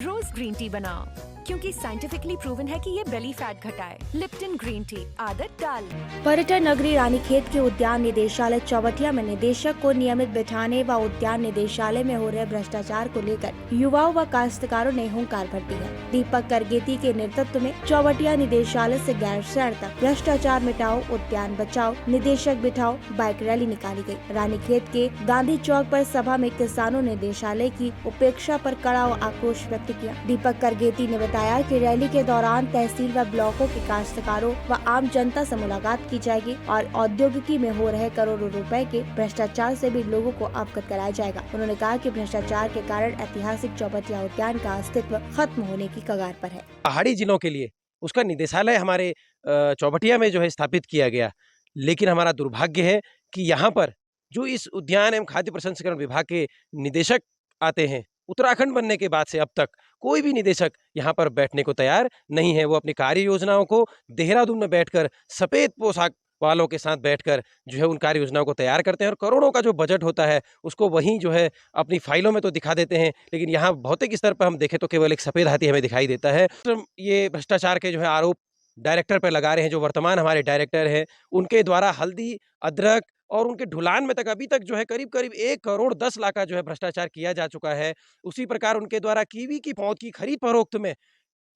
रोज green tea बनाओ क्योंकि scientifically proven है कि ये बेली फैट घटाए। लिप्टन ग्रीन टी, आदत डाल। पर्यटन नगरी रानीखेत के उद्यान निदेशालय चौबटिया में निदेशक को नियमित बिठाने व उद्यान निदेशालय में हो रहे भ्रष्टाचार को लेकर युवाओं व काश्तकारों ने हुंकार भर दी है। दीपक करगेती के नेतृत्व में चौबटिया निदेशालय से गैरसैंण तक भ्रष्टाचार मिटाओ, उद्यान बचाओ, निदेशक बिठाओ बाइक रैली निकाली गयी। रानीखेत के गांधी चौक पर सभा में किसानों ने निदेशालय की उपेक्षा पर कड़ा आक्रोश व्यक्त किया। दीपक करगेती ने बताया कि रैली के दौरान तहसील व ब्लॉकों के काश्तकारों व आम जनता से मुलाकात की जाएगी और औद्योगिकी में हो रहे करोड़ों रुपए के भ्रष्टाचार से भी लोगों को अवगत कराया जाएगा। उन्होंने कहा कि भ्रष्टाचार के कारण ऐतिहासिक चौबटिया उद्यान का अस्तित्व खत्म होने की कगार पर है। पहाड़ी जिलों के लिए उसका निदेशालय हमारे चौबटिया में जो है स्थापित किया गया, लेकिन हमारा दुर्भाग्य है कि यहाँ पर जो इस उद्यान एवं खाद्य प्रसंस्करण विभाग के निदेशक आते हैं, उत्तराखंड बनने के बाद से अब तक कोई भी निदेशक यहाँ पर बैठने को तैयार नहीं है। वो अपनी कार्य योजनाओं को देहरादून में बैठकर सफेद पोशाक वालों के साथ बैठकर जो है उन कार्य योजनाओं को तैयार करते हैं और करोड़ों का जो बजट होता है उसको वहीं जो है अपनी फाइलों में तो दिखा देते हैं, लेकिन यहाँ भौतिक स्तर पर हम देखें तो केवल एक सफेद हाथी हमें दिखाई देता है। तो ये भ्रष्टाचार के जो है आरोप डायरेक्टर पर लगा रहे हैं। जो वर्तमान हमारे डायरेक्टर हैं उनके द्वारा हल्दी, अदरक और उनके ढुलान में तक अभी तक जो है करीब करीब 1 करोड़ 10 लाख का जो है भ्रष्टाचार किया जा चुका है। उसी प्रकार उनके द्वारा कीवी की पौध की खरीद फरोख्त में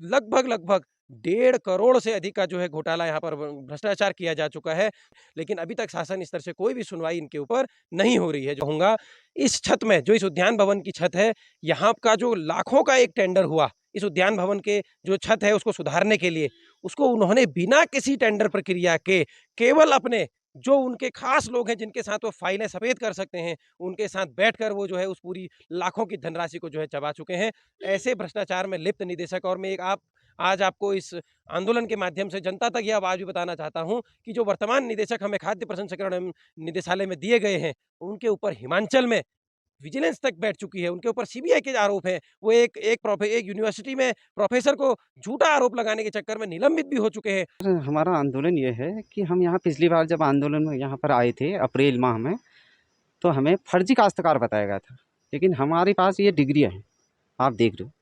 लगभग 1.5 करोड़ से अधिक का जो है घोटाला यहाँ पर भ्रष्टाचार किया जा चुका है, लेकिन अभी तक शासन स्तर से कोई भी सुनवाई इनके ऊपर नहीं हो रही है। जो कहूँगा इस छत में, जो इस उद्यान भवन की छत है, यहाँ का जो लाखों का एक टेंडर हुआ इस उद्यान भवन के जो छत है उसको सुधारने के लिए, उसको उन्होंने बिना किसी टेंडर प्रक्रिया के केवल अपने जो उनके खास लोग हैं जिनके साथ वो फाइलें सफेद कर सकते हैं, उनके साथ बैठकर वो जो है उस पूरी लाखों की धनराशि को जो है चबा चुके हैं। ऐसे भ्रष्टाचार में लिप्त निदेशक, और मैं आज आपको इस आंदोलन के माध्यम से जनता तक यह आवाज भी बताना चाहता हूं कि जो वर्तमान निदेशक हमें खाद्य प्रसंस्करण निदेशालय में दिए गए हैं, उनके ऊपर हिमाचल में विजिलेंस तक बैठ चुकी है, उनके ऊपर सीबीआई के आरोप हैं। वो एक यूनिवर्सिटी में प्रोफेसर को झूठा आरोप लगाने के चक्कर में निलंबित भी हो चुके हैं। हमारा आंदोलन ये है कि हम यहाँ पिछली बार जब आंदोलन में यहाँ पर आए थे अप्रैल माह में, तो हमें फर्जी काश्तकार बताया गया था, लेकिन हमारे पास ये डिग्रियाँ हैं, आप देख रहे हो।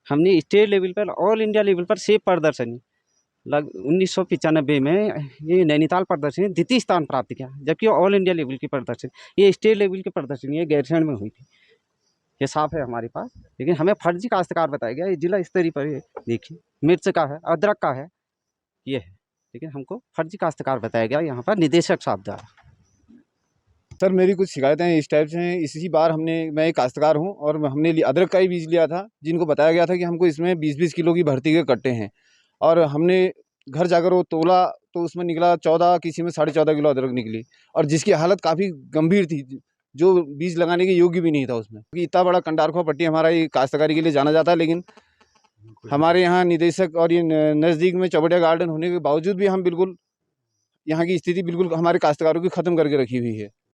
हमने स्टेट लेवल पर, ऑल इंडिया लेवल पर सेब प्रदर्शनी 1995 में ये नैनीताल प्रदर्शनी द्वितीय स्थान प्राप्त किया, जबकि ऑल इंडिया लेवल की प्रदर्शनी, ये स्टेट लेवल की प्रदर्शनी है, गैरसैंण में हुई थी। ये साफ है हमारे पास, लेकिन हमें फर्जी काश्तकार बताया गया। ये जिला स्तरीय पर देखिए, मिर्च का है, अदरक का है, ये है, लेकिन हमको फर्जी काश्तकार बताया गया यहाँ पर निदेशक साहब द्वारा। सर मेरी कुछ शिकायतें इस टाइप से हैं। इसी बार मैं एक काश्तकार हूँ और हमने अदरक का ही बीज लिया था, जिनको बताया गया था कि हमको इसमें 20-20 किलो की भर्ती के कट्टे हैं, और हमने घर जाकर वो तोला तो उसमें निकला 14, किसी में 14.5 किलो अदरक निकली, और जिसकी हालत काफ़ी गंभीर थी, जो बीज लगाने के योग्य भी नहीं था उसमें। इतना बड़ा कंडारखो पट्टी हमारा ये काश्तकारी के लिए जाना जाता है, लेकिन हमारे यहाँ निदेशक और ये नज़दीक में चौबटिया गार्डन होने के बावजूद भी हम बिल्कुल यहाँ की स्थिति बिल्कुल हमारे काश्तकारों की ख़त्म करके रखी हुई है।